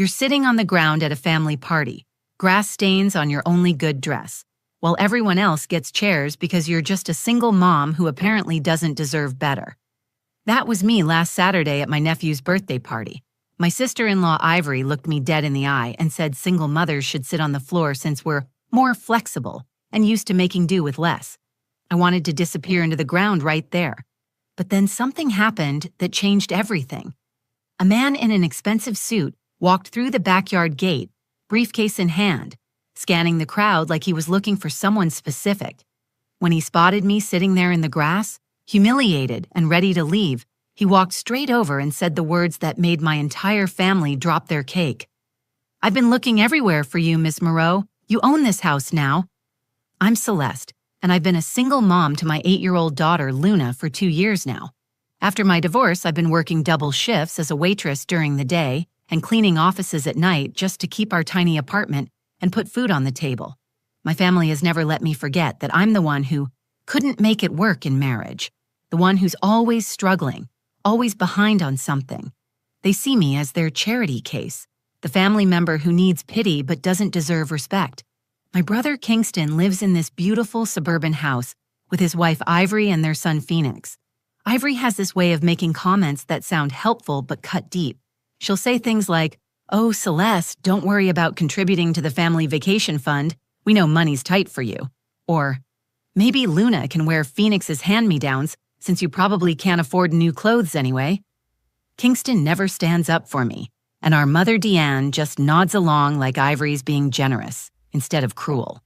You're sitting on the ground at a family party, grass stains on your only good dress, while everyone else gets chairs because you're just a single mom who apparently doesn't deserve better. That was me last Saturday at my nephew's birthday party. My sister-in-law Ivory looked me dead in the eye and said single mothers should sit on the floor since we're more flexible and used to making do with less. I wanted to disappear into the ground right there. But then something happened that changed everything. A man in an expensive suit walked through the backyard gate, briefcase in hand, scanning the crowd like he was looking for someone specific. When he spotted me sitting there in the grass, humiliated and ready to leave, he walked straight over and said the words that made my entire family drop their cake. "I've been looking everywhere for you, Miss Moreau. You own this house now." I'm Celeste, and I've been a single mom to my 8-year-old daughter, Luna, for 2 years now. After my divorce, I've been working double shifts as a waitress during the day and cleaning offices at night just to keep our tiny apartment and put food on the table. My family has never let me forget that I'm the one who couldn't make it work in marriage, the one who's always struggling, always behind on something. They see me as their charity case, the family member who needs pity but doesn't deserve respect. My brother Kingston lives in this beautiful suburban house with his wife Ivory and their son Phoenix. Ivory has this way of making comments that sound helpful but cut deep. She'll say things like, "Oh, Celeste, don't worry about contributing to the family vacation fund. We know money's tight for you." Or, "Maybe Luna can wear Phoenix's hand-me-downs since you probably can't afford new clothes anyway." Kingston never stands up for me, and our mother Deanne just nods along like Ivory's being generous instead of cruel.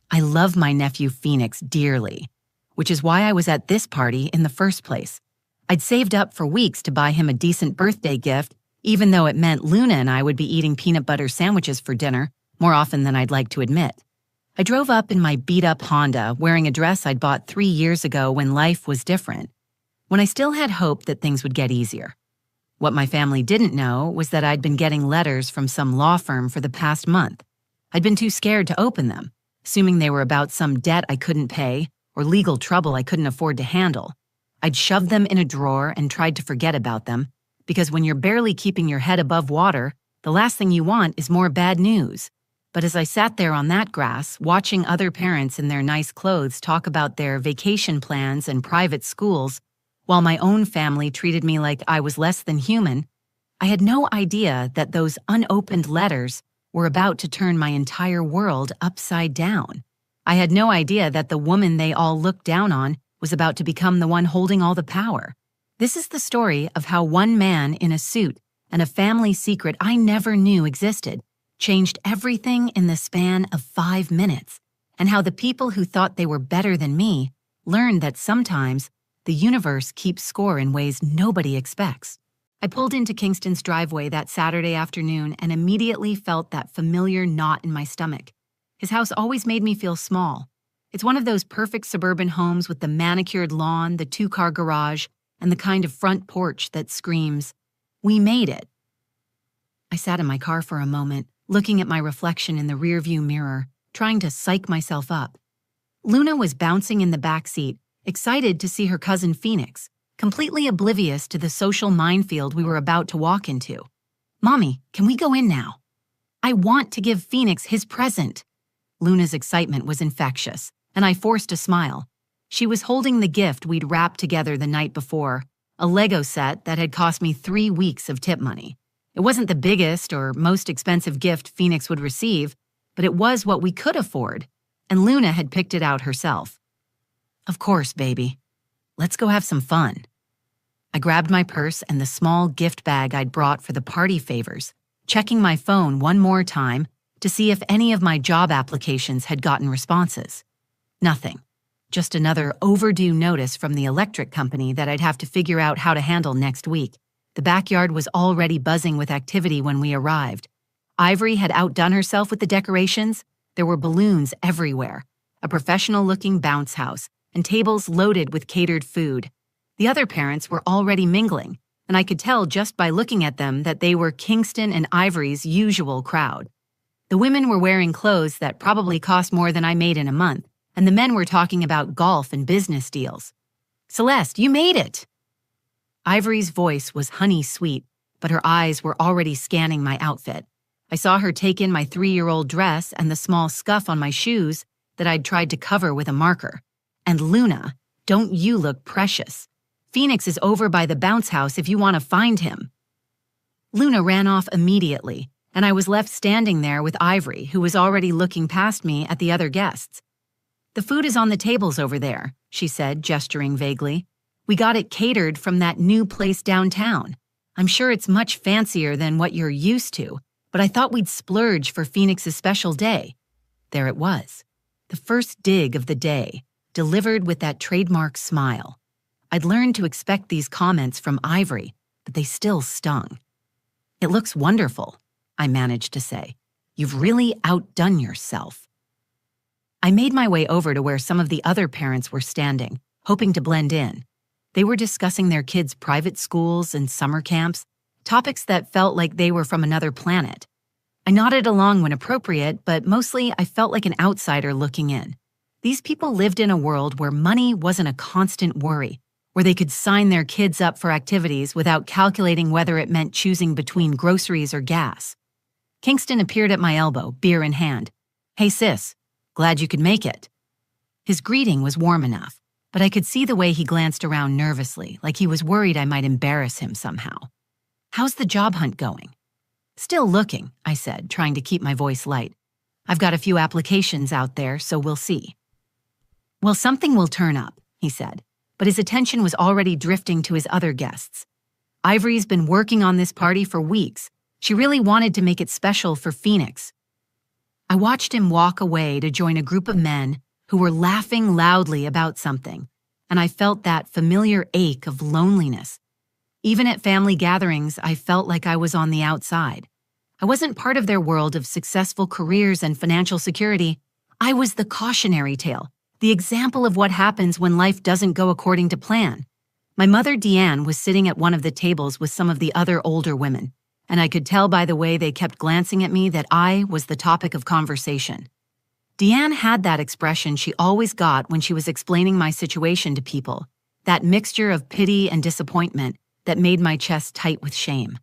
I love my nephew Phoenix dearly, which is why I was at this party in the first place. I'd saved up for weeks to buy him a decent birthday gift, even though it meant Luna and I would be eating peanut butter sandwiches for dinner more often than I'd like to admit. I drove up in my beat-up Honda, wearing a dress I'd bought 3 years ago when life was different, when I still had hope that things would get easier. What my family didn't know was that I'd been getting letters from some law firm for the past month. I'd been too scared to open them, assuming they were about some debt I couldn't pay or legal trouble I couldn't afford to handle. I'd shoved them in a drawer and tried to forget about them, because when you're barely keeping your head above water, the last thing you want is more bad news. But as I sat there on that grass, watching other parents in their nice clothes talk about their vacation plans and private schools, while my own family treated me like I was less than human, I had no idea that those unopened letters were about to turn my entire world upside down. I had no idea that the woman they all looked down on was about to become the one holding all the power. This is the story of how one man in a suit and a family secret I never knew existed changed everything in the span of 5 minutes, and how the people who thought they were better than me learned that sometimes the universe keeps score in ways nobody expects. I pulled into Kingston's driveway that Saturday afternoon and immediately felt that familiar knot in my stomach. His house always made me feel small. It's one of those perfect suburban homes with the manicured lawn, the 2-car garage, and the kind of front porch that screams, "We made it." I sat in my car for a moment, looking at my reflection in the rearview mirror, trying to psych myself up. Luna was bouncing in the back seat, excited to see her cousin Phoenix, completely oblivious to the social minefield we were about to walk into. "Mommy, can we go in now? I want to give Phoenix his present." Luna's excitement was infectious, and I forced a smile. She was holding the gift we'd wrapped together the night before, a Lego set that had cost me 3 weeks of tip money. It wasn't the biggest or most expensive gift Phoenix would receive, but it was what we could afford, and Luna had picked it out herself. "Of course, baby. Let's go have some fun." I grabbed my purse and the small gift bag I'd brought for the party favors, checking my phone one more time to see if any of my job applications had gotten responses. Nothing. Just another overdue notice from the electric company that I'd have to figure out how to handle next week. The backyard was already buzzing with activity when we arrived. Ivory had outdone herself with the decorations. There were balloons everywhere, a professional-looking bounce house, and tables loaded with catered food. The other parents were already mingling, and I could tell just by looking at them that they were Kingston and Ivory's usual crowd. The women were wearing clothes that probably cost more than I made in a month, and the men were talking about golf and business deals. "Celeste, you made it!" Ivory's voice was honey-sweet, but her eyes were already scanning my outfit. I saw her take in my 3-year-old dress and the small scuff on my shoes that I'd tried to cover with a marker. And Luna, don't you look precious? Phoenix is over by the bounce house if you want to find him. Luna ran off immediately, and I was left standing there with Ivory, who was already looking past me at the other guests. The food is on the tables over there, she said, gesturing vaguely. We got it catered from that new place downtown. I'm sure it's much fancier than what you're used to, but I thought we'd splurge for Phoenix's special day. There it was, the first dig of the day, delivered with that trademark smile. I'd learned to expect these comments from Ivory, but they still stung. It looks wonderful, I managed to say. You've really outdone yourself. I made my way over to where some of the other parents were standing, hoping to blend in. They were discussing their kids' private schools and summer camps, topics that felt like they were from another planet. I nodded along when appropriate, but mostly I felt like an outsider looking in. These people lived in a world where money wasn't a constant worry, where they could sign their kids up for activities without calculating whether it meant choosing between groceries or gas. Kingston appeared at my elbow, beer in hand. Hey sis, glad you could make it. His greeting was warm enough, but I could see the way he glanced around nervously, like he was worried I might embarrass him somehow. How's the job hunt going? Still looking, I said, trying to keep my voice light. I've got a few applications out there, so we'll see. Well, something will turn up, he said, but his attention was already drifting to his other guests. Ivory's been working on this party for weeks. She really wanted to make it special for Phoenix. I watched him walk away to join a group of men who were laughing loudly about something, and I felt that familiar ache of loneliness. Even at family gatherings, I felt like I was on the outside. I wasn't part of their world of successful careers and financial security. I was the cautionary tale, the example of what happens when life doesn't go according to plan. My mother, Deanne, was sitting at one of the tables with some of the other older women, and I could tell by the way they kept glancing at me that I was the topic of conversation. Deanne had that expression she always got when she was explaining my situation to people, that mixture of pity and disappointment that made my chest tight with shame.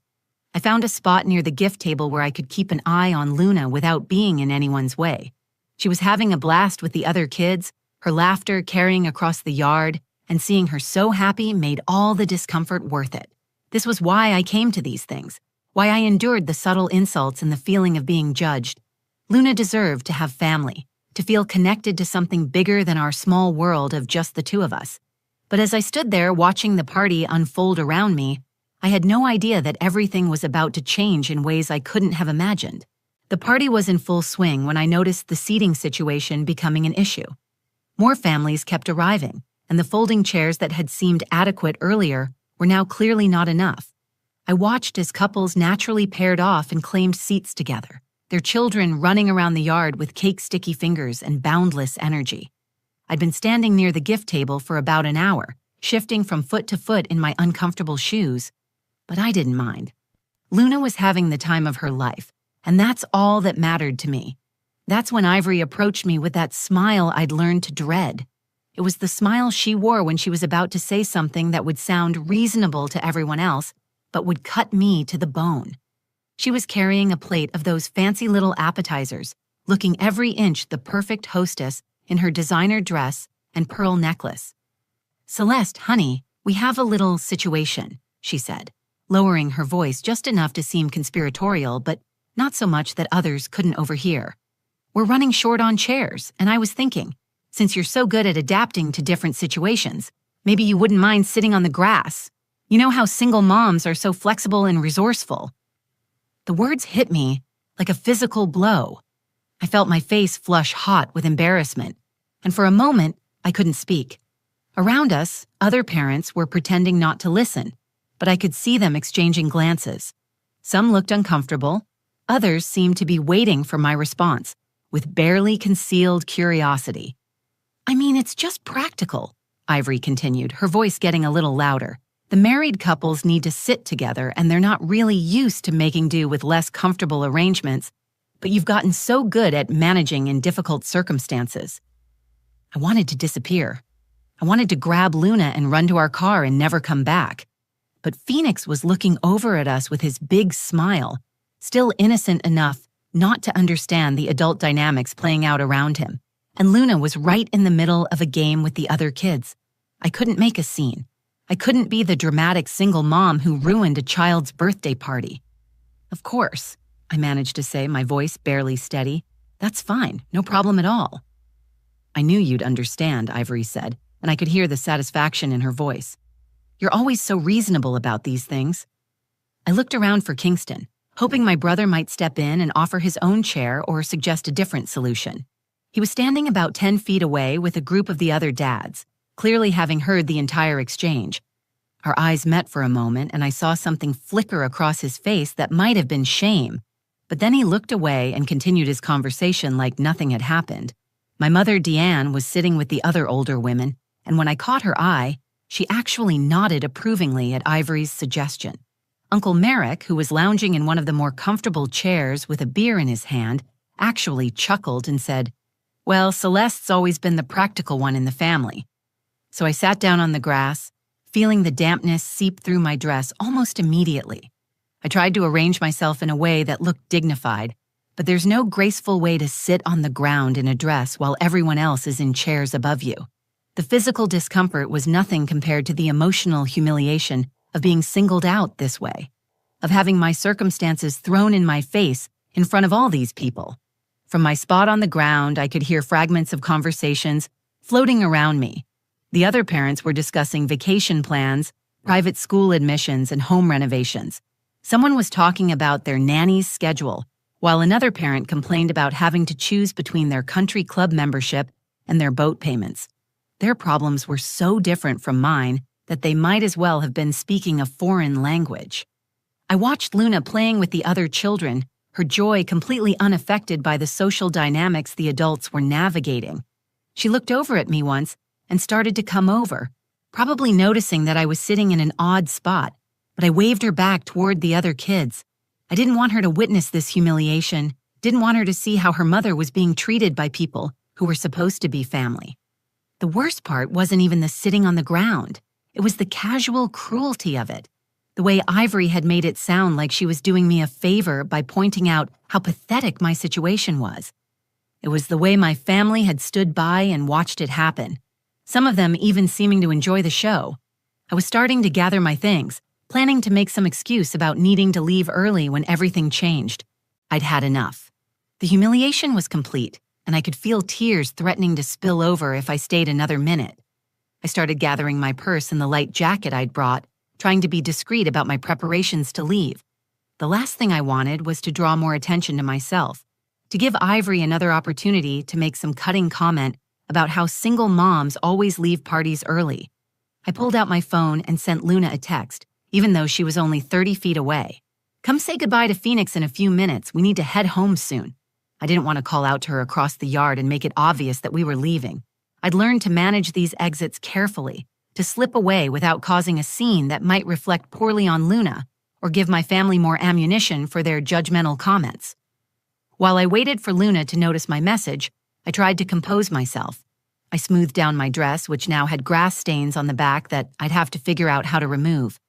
I found a spot near the gift table where I could keep an eye on Luna without being in anyone's way. She was having a blast with the other kids, her laughter carrying across the yard, and seeing her so happy made all the discomfort worth it. This was why I came to these things, why I endured the subtle insults and the feeling of being judged. Luna deserved to have family, to feel connected to something bigger than our small world of just the two of us. But as I stood there watching the party unfold around me, I had no idea that everything was about to change in ways I couldn't have imagined. The party was in full swing when I noticed the seating situation becoming an issue. More families kept arriving, and the folding chairs that had seemed adequate earlier were now clearly not enough. I watched as couples naturally paired off and claimed seats together, their children running around the yard with cake-sticky fingers and boundless energy. I'd been standing near the gift table for about an hour, shifting from foot to foot in my uncomfortable shoes, but I didn't mind. Luna was having the time of her life, and that's all that mattered to me. That's when Ivory approached me with that smile I'd learned to dread. It was the smile she wore when she was about to say something that would sound reasonable to everyone else, but would cut me to the bone. She was carrying a plate of those fancy little appetizers, looking every inch the perfect hostess in her designer dress and pearl necklace. "Celeste, honey, we have a little situation," she said, lowering her voice just enough to seem conspiratorial, but not so much that others couldn't overhear. "We're running short on chairs, and I was thinking, since you're so good at adapting to different situations, maybe you wouldn't mind sitting on the grass. You know how single moms are so flexible and resourceful." The words hit me like a physical blow. I felt my face flush hot with embarrassment, and for a moment, I couldn't speak. Around us, other parents were pretending not to listen, but I could see them exchanging glances. Some looked uncomfortable, others seemed to be waiting for my response, with barely concealed curiosity. "I mean, it's just practical," Ivory continued, her voice getting a little louder. "The married couples need to sit together, and they're not really used to making do with less comfortable arrangements, but you've gotten so good at managing in difficult circumstances." I wanted to disappear. I wanted to grab Luna and run to our car and never come back. but Phoenix was looking over at us with his big smile, still innocent enough not to understand the adult dynamics playing out around him. And Luna was right in the middle of a game with the other kids. I couldn't make a scene. I couldn't be the dramatic single mom who ruined a child's birthday party. "Of course," I managed to say, my voice barely steady. "That's fine, no problem at all." "I knew you'd understand," Ivory said, and I could hear the satisfaction in her voice. "You're always so reasonable about these things." I looked around for Kingston, hoping my brother might step in and offer his own chair or suggest a different solution. He was standing about 10 feet away with a group of the other dads, clearly having heard the entire exchange. Our eyes met for a moment, and I saw something flicker across his face that might have been shame. But then he looked away and continued his conversation like nothing had happened. My mother, Deanne, was sitting with the other older women, and when I caught her eye, she actually nodded approvingly at Ivory's suggestion. Uncle Merrick, who was lounging in one of the more comfortable chairs with a beer in his hand, actually chuckled and said, "Well, Celeste's always been the practical one in the family." So I sat down on the grass, feeling the dampness seep through my dress almost immediately. I tried to arrange myself in a way that looked dignified, but there's no graceful way to sit on the ground in a dress while everyone else is in chairs above you. The physical discomfort was nothing compared to the emotional humiliation of being singled out this way, of having my circumstances thrown in my face in front of all these people. From my spot on the ground, I could hear fragments of conversations floating around me. The other parents were discussing vacation plans, private school admissions, and home renovations. Someone was talking about their nanny's schedule, while another parent complained about having to choose between their country club membership and their boat payments. Their problems were so different from mine that they might as well have been speaking a foreign language. I watched Luna playing with the other children, her joy completely unaffected by the social dynamics the adults were navigating. She looked over at me once and started to come over, probably noticing that I was sitting in an odd spot, but I waved her back toward the other kids. I didn't want her to witness this humiliation, didn't want her to see how her mother was being treated by people who were supposed to be family. The worst part wasn't even the sitting on the ground. It was the casual cruelty of it. The way Ivory had made it sound like she was doing me a favor by pointing out how pathetic my situation was. It was the way my family had stood by and watched it happen, some of them even seeming to enjoy the show. I was starting to gather my things, planning to make some excuse about needing to leave early when everything changed. I'd had enough. The humiliation was complete, and I could feel tears threatening to spill over if I stayed another minute. I started gathering my purse and the light jacket I'd brought, trying to be discreet about my preparations to leave. The last thing I wanted was to draw more attention to myself, to give Ivory another opportunity to make some cutting comment about how single moms always leave parties early. I pulled out my phone and sent Luna a text, even though she was only 30 feet away. "Come say goodbye to Phoenix in a few minutes. We need to head home soon." I didn't want to call out to her across the yard and make it obvious that we were leaving. I'd learned to manage these exits carefully, to slip away without causing a scene that might reflect poorly on Luna or give my family more ammunition for their judgmental comments. While I waited for Luna to notice my message, I tried to compose myself. I smoothed down my dress, which now had grass stains on the back that I'd have to figure out how to remove.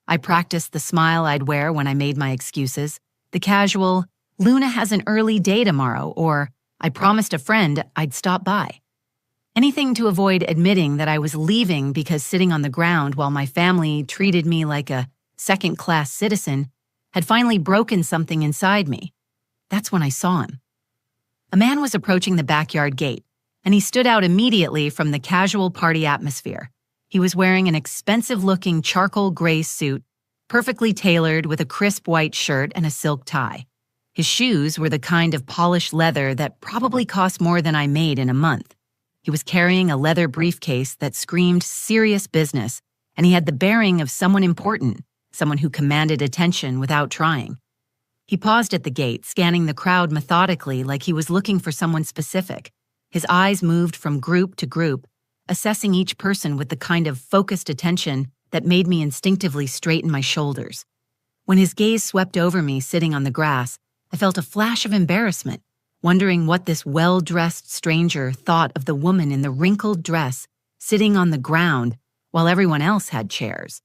I practiced the smile I'd wear when I made my excuses, the casual, "Luna has an early day tomorrow," or "I promised a friend I'd stop by." Anything to avoid admitting that I was leaving because sitting on the ground while my family treated me like a second-class citizen had finally broken something inside me. That's when I saw him. A man was approaching the backyard gate, and he stood out immediately from the casual party atmosphere. He was wearing an expensive-looking charcoal gray suit, perfectly tailored with a crisp white shirt and a silk tie. His shoes were the kind of polished leather that probably cost more than I made in a month. He was carrying a leather briefcase that screamed serious business, and he had the bearing of someone important, someone who commanded attention without trying. He paused at the gate, scanning the crowd methodically like he was looking for someone specific. His eyes moved from group to group, assessing each person with the kind of focused attention that made me instinctively straighten my shoulders. When his gaze swept over me sitting on the grass, I felt a flash of embarrassment, wondering what this well-dressed stranger thought of the woman in the wrinkled dress sitting on the ground while everyone else had chairs.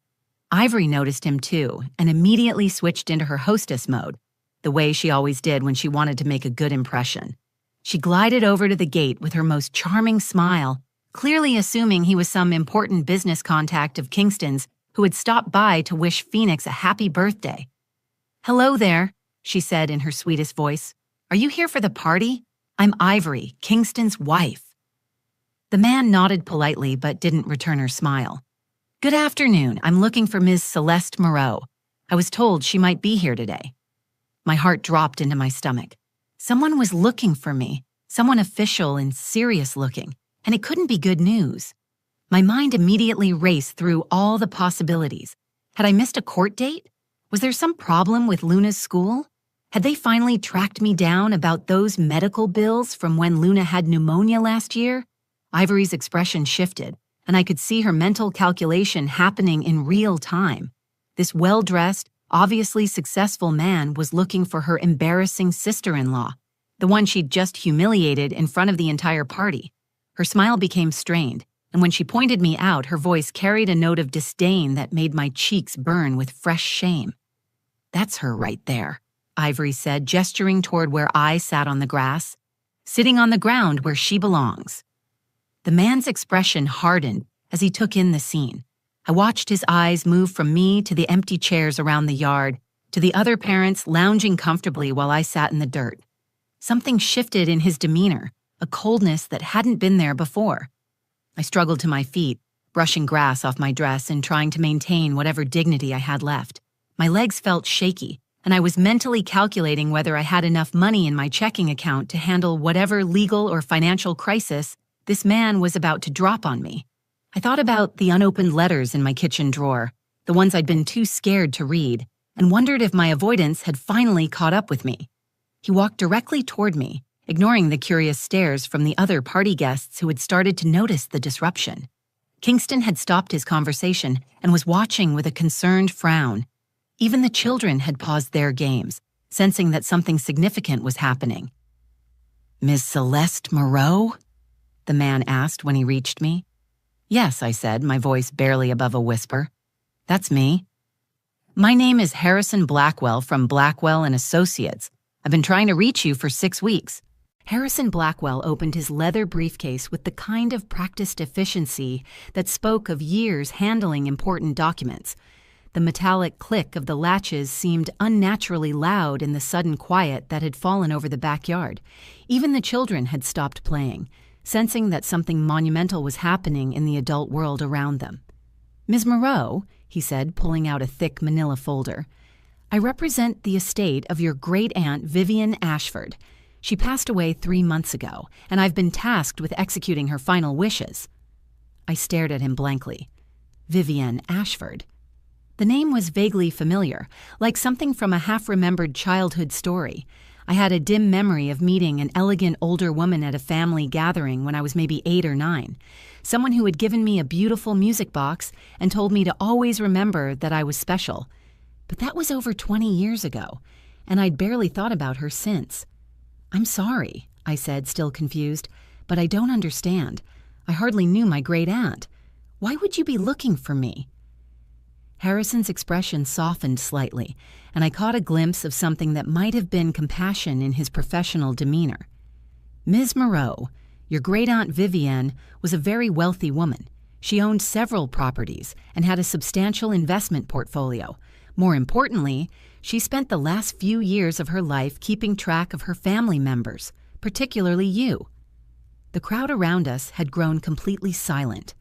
Ivory noticed him too and immediately switched into her hostess mode, the way she always did when she wanted to make a good impression. She glided over to the gate with her most charming smile, clearly assuming he was some important business contact of Kingston's who had stopped by to wish Phoenix a happy birthday. "Hello there," she said in her sweetest voice. "Are you here for the party? I'm Ivory, Kingston's wife." The man nodded politely but didn't return her smile. "Good afternoon. I'm looking for Ms. Celeste Moreau. I was told she might be here today." My heart dropped into my stomach. Someone was looking for me, someone official and serious looking, and it couldn't be good news. My mind immediately raced through all the possibilities. Had I missed a court date? Was there some problem with Luna's school? Had they finally tracked me down about those medical bills from when Luna had pneumonia last year? Ivory's expression shifted, and I could see her mental calculation happening in real time. This well-dressed, obviously successful man was looking for her embarrassing sister-in-law, the one she'd just humiliated in front of the entire party. Her smile became strained, and when she pointed me out, her voice carried a note of disdain that made my cheeks burn with fresh shame. "That's her right there," Ivory said, gesturing toward where I sat on the grass, "sitting on the ground where she belongs." The man's expression hardened as he took in the scene. I watched his eyes move from me to the empty chairs around the yard, to the other parents lounging comfortably while I sat in the dirt. Something shifted in his demeanor, a coldness that hadn't been there before. I struggled to my feet, brushing grass off my dress and trying to maintain whatever dignity I had left. My legs felt shaky, and I was mentally calculating whether I had enough money in my checking account to handle whatever legal or financial crisis this man was about to drop on me. I thought about the unopened letters in my kitchen drawer, the ones I'd been too scared to read, and wondered if my avoidance had finally caught up with me. He walked directly toward me, ignoring the curious stares from the other party guests who had started to notice the disruption. Kingston had stopped his conversation and was watching with a concerned frown. Even the children had paused their games, sensing that something significant was happening. "Miss Celeste Moreau?" the man asked when he reached me. "Yes," I said, my voice barely above a whisper. "That's me." "My name is Harrison Blackwell from Blackwell and Associates. I've been trying to reach you for 6 weeks." Harrison Blackwell opened his leather briefcase with the kind of practiced efficiency that spoke of years handling important documents. The metallic click of the latches seemed unnaturally loud in the sudden quiet that had fallen over the backyard. Even the children had stopped playing, sensing that something monumental was happening in the adult world around them. "Ms. Moreau," he said, pulling out a thick manila folder, "I represent the estate of your great-aunt Vivian Ashford. She passed away 3 months ago, and I've been tasked with executing her final wishes." I stared at him blankly. Vivian Ashford. The name was vaguely familiar, like something from a half-remembered childhood story. I had a dim memory of meeting an elegant older woman at a family gathering when I was maybe 8 or 9, someone who had given me a beautiful music box and told me to always remember that I was special. But that was over 20 years ago, and I'd barely thought about her since. "I'm sorry," I said, still confused, "but I don't understand. I hardly knew my great-aunt. Why would you be looking for me?" Harrison's expression softened slightly, and I caught a glimpse of something that might have been compassion in his professional demeanor. "Ms. Moreau, your great-aunt Vivienne was a very wealthy woman. She owned several properties and had a substantial investment portfolio. More importantly, she spent the last few years of her life keeping track of her family members, particularly you." The crowd around us had grown completely silent.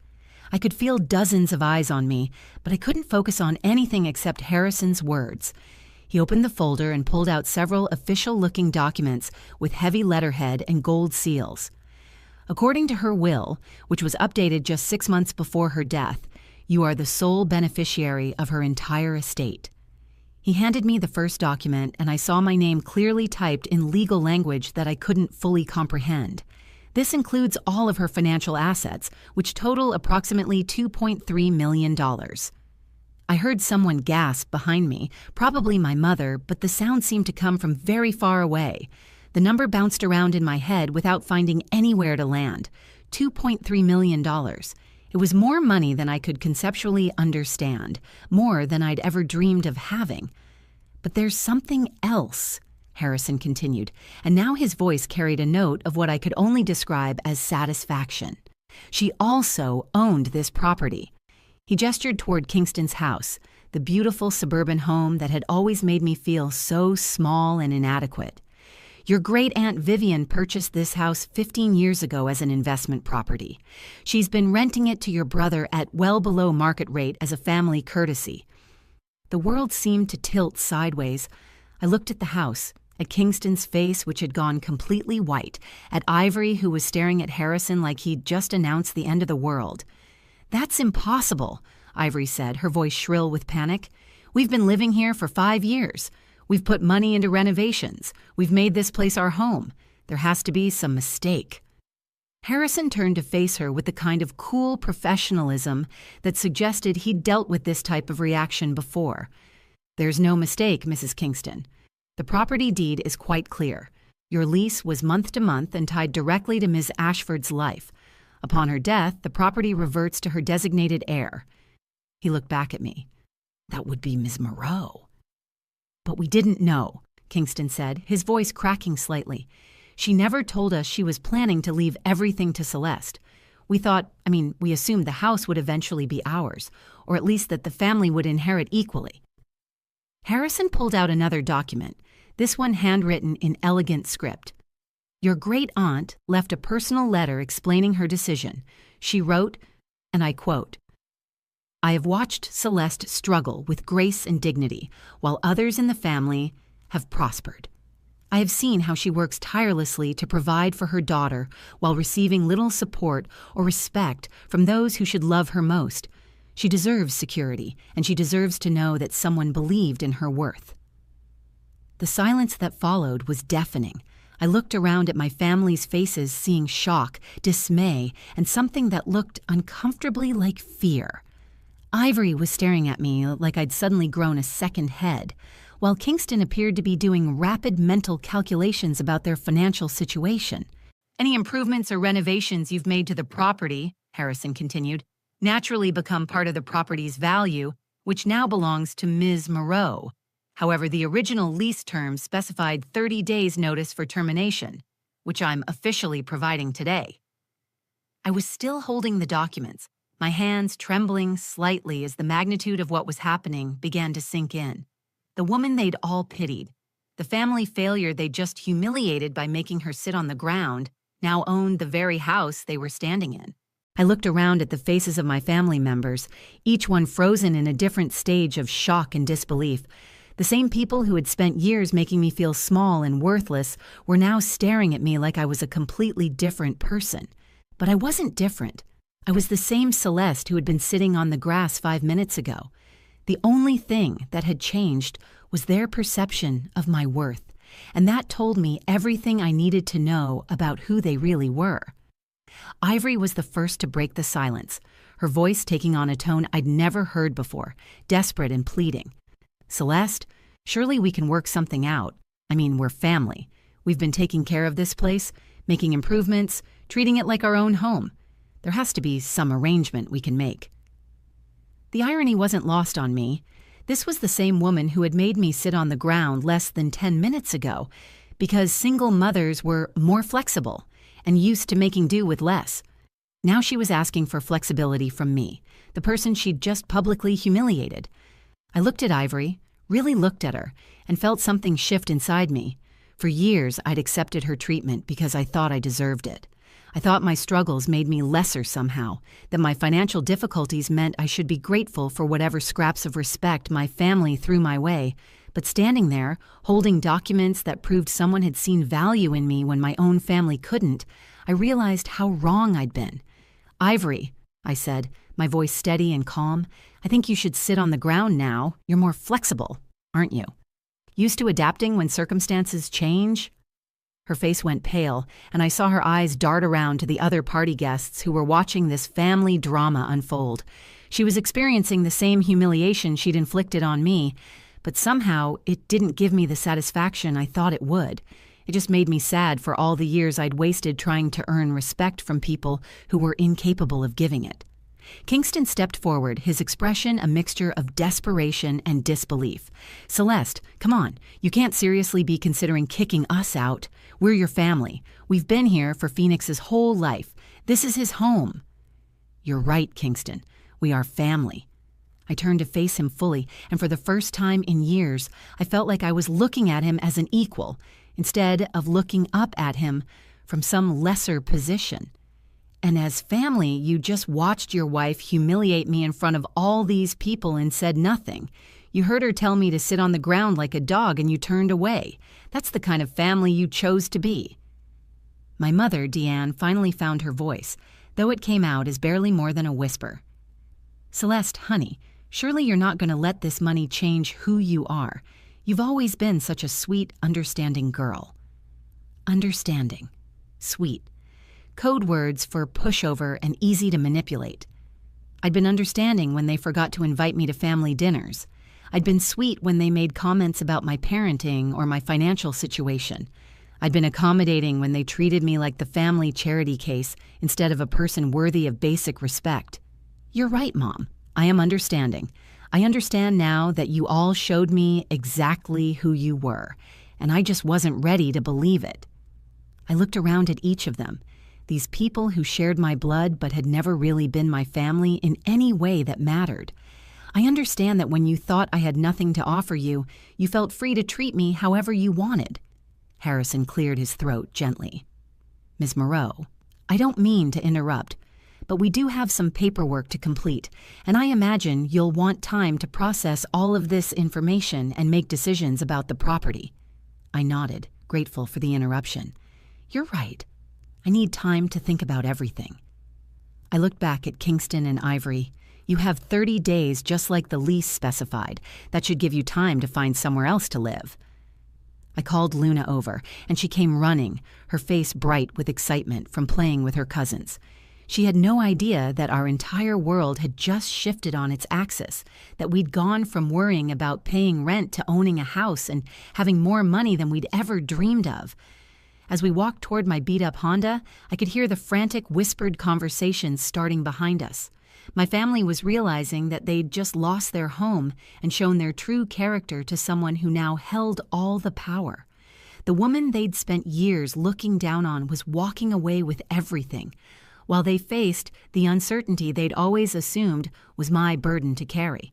I could feel dozens of eyes on me, but I couldn't focus on anything except Harrison's words. He opened the folder and pulled out several official-looking documents with heavy letterhead and gold seals. "According to her will, which was updated just 6 months before her death, you are the sole beneficiary of her entire estate." He handed me the first document, and I saw my name clearly typed in legal language that I couldn't fully comprehend. This includes all of her financial assets, which total approximately $2.3 million. I heard someone gasp behind me, probably my mother, but the sound seemed to come from very far away. The number bounced around in my head without finding anywhere to land. $2.3 million. It was more money than I could conceptually understand, more than I'd ever dreamed of having. But there's something else, Harrison continued, and now his voice carried a note of what I could only describe as satisfaction. She also owned this property. He gestured toward Kingston's house, the beautiful suburban home that had always made me feel so small and inadequate. Your great-aunt Vivian purchased this house 15 years ago as an investment property. She's been renting it to your brother at well below market rate as a family courtesy. The world seemed to tilt sideways. I looked at the house, at Kingston's face, which had gone completely white, at Ivory, who was staring at Harrison like he'd just announced the end of the world. "That's impossible," Ivory said, her voice shrill with panic. "We've been living here for 5 years. We've put money into renovations. We've made this place our home. There has to be some mistake." Harrison turned to face her with the kind of cool professionalism that suggested he'd dealt with this type of reaction before. "There's no mistake, Mrs. Kingston. The property deed is quite clear. Your lease was month to month and tied directly to Ms. Ashford's life. Upon her death, the property reverts to her designated heir." He looked back at me. "That would be Ms. Moreau." "But we didn't know," Kingston said, his voice cracking slightly. "She never told us she was planning to leave everything to Celeste. We assumed the house would eventually be ours, or at least that the family would inherit equally." Harrison pulled out another document, this one handwritten in elegant script. "Your great-aunt left a personal letter explaining her decision. She wrote, and I quote, 'I have watched Celeste struggle with grace and dignity, while others in the family have prospered. I have seen how she works tirelessly to provide for her daughter while receiving little support or respect from those who should love her most. She deserves security, and she deserves to know that someone believed in her worth.'" The silence that followed was deafening. I looked around at my family's faces, seeing shock, dismay, and something that looked uncomfortably like fear. Ivory was staring at me like I'd suddenly grown a second head, while Kingston appeared to be doing rapid mental calculations about their financial situation. "Any improvements or renovations you've made to the property," Harrison continued, "naturally become part of the property's value, which now belongs to Ms. Moreau. However, the original lease terms specified 30 days' notice for termination, which I'm officially providing today." I was still holding the documents, my hands trembling slightly as the magnitude of what was happening began to sink in. The woman they'd all pitied, the family failure they'd just humiliated by making her sit on the ground, now owned the very house they were standing in. I looked around at the faces of my family members, each one frozen in a different stage of shock and disbelief. The same people who had spent years making me feel small and worthless were now staring at me like I was a completely different person. But I wasn't different. I was the same Celeste who had been sitting on the grass 5 minutes ago. The only thing that had changed was their perception of my worth, and that told me everything I needed to know about who they really were. Ivory was the first to break the silence, her voice taking on a tone I'd never heard before, desperate and pleading. "Celeste, surely we can work something out. We're family. We've been taking care of this place, making improvements, treating it like our own home. There has to be some arrangement we can make." The irony wasn't lost on me. This was the same woman who had made me sit on the ground less than 10 minutes ago, because single mothers were more flexible and used to making do with less. Now she was asking for flexibility from me, the person she'd just publicly humiliated. I looked at Ivory, really looked at her, and felt something shift inside me. For years, I'd accepted her treatment because I thought I deserved it. I thought my struggles made me lesser somehow, that my financial difficulties meant I should be grateful for whatever scraps of respect my family threw my way. But standing there, holding documents that proved someone had seen value in me when my own family couldn't, I realized how wrong I'd been. "Ivory," I said, my voice steady and calm, "I think you should sit on the ground now. You're more flexible, aren't you? Used to adapting when circumstances change?" Her face went pale, and I saw her eyes dart around to the other party guests who were watching this family drama unfold. She was experiencing the same humiliation she'd inflicted on me, but somehow it didn't give me the satisfaction I thought it would. It just made me sad for all the years I'd wasted trying to earn respect from people who were incapable of giving it. Kingston stepped forward, his expression a mixture of desperation and disbelief. "Celeste, come on. You can't seriously be considering kicking us out. We're your family. We've been here for Phoenix's whole life. This is his home." "You're right, Kingston. We are family." I turned to face him fully, and for the first time in years, I felt like I was looking at him as an equal, instead of looking up at him from some lesser position. "And as family, you just watched your wife humiliate me in front of all these people and said nothing. You heard her tell me to sit on the ground like a dog and you turned away. That's the kind of family you chose to be." My mother, Deanne, finally found her voice, though it came out as barely more than a whisper. "Celeste, honey, surely you're not going to let this money change who you are. You've always been such a sweet, understanding girl." Understanding. Sweet. Code words for pushover and easy to manipulate. I'd been understanding when they forgot to invite me to family dinners. I'd been sweet when they made comments about my parenting or my financial situation. I'd been accommodating when they treated me like the family charity case instead of a person worthy of basic respect. "You're right, Mom. I am understanding. I understand now that you all showed me exactly who you were, and I just wasn't ready to believe it." I looked around at each of them, these people who shared my blood but had never really been my family in any way that mattered. I understand that when you thought I had nothing to offer you, you felt free to treat me however you wanted. Harrison cleared his throat gently. "Ms. Moreau, I don't mean to interrupt, but we do have some paperwork to complete, and I imagine you'll want time to process all of this information and make decisions about the property." I nodded, grateful for the interruption. "You're right. I need time to think about everything." I looked back at Kingston and Ivory. "You have 30 days just like the lease specified. That should give you time to find somewhere else to live." I called Luna over, and she came running, her face bright with excitement from playing with her cousins. She had no idea that our entire world had just shifted on its axis, that we'd gone from worrying about paying rent to owning a house and having more money than we'd ever dreamed of. As we walked toward my beat-up Honda, I could hear the frantic, whispered conversations starting behind us. My family was realizing that they'd just lost their home and shown their true character to someone who now held all the power. The woman they'd spent years looking down on was walking away with everything, while they faced the uncertainty they'd always assumed was my burden to carry.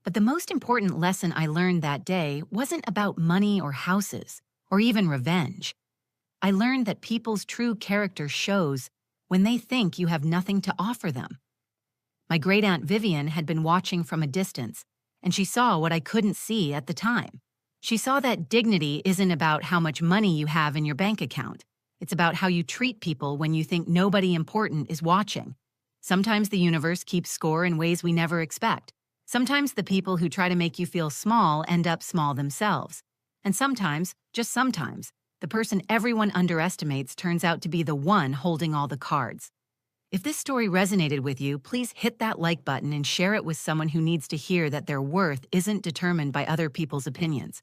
But the most important lesson I learned that day wasn't about money or houses, or even revenge. I learned that people's true character shows when they think you have nothing to offer them. My great-aunt Vivian had been watching from a distance, and she saw what I couldn't see at the time. She saw that dignity isn't about how much money you have in your bank account. It's about how you treat people when you think nobody important is watching. Sometimes the universe keeps score in ways we never expect. Sometimes the people who try to make you feel small end up small themselves. And sometimes, just sometimes, the person everyone underestimates turns out to be the one holding all the cards. If this story resonated with you, please hit that like button and share it with someone who needs to hear that their worth isn't determined by other people's opinions.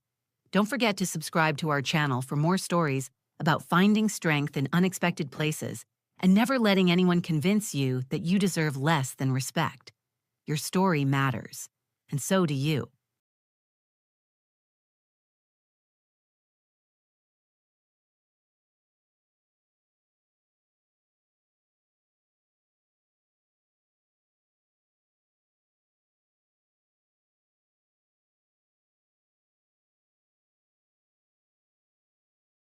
Don't forget to subscribe to our channel for more stories about finding strength in unexpected places and never letting anyone convince you that you deserve less than respect. Your story matters, and so do you.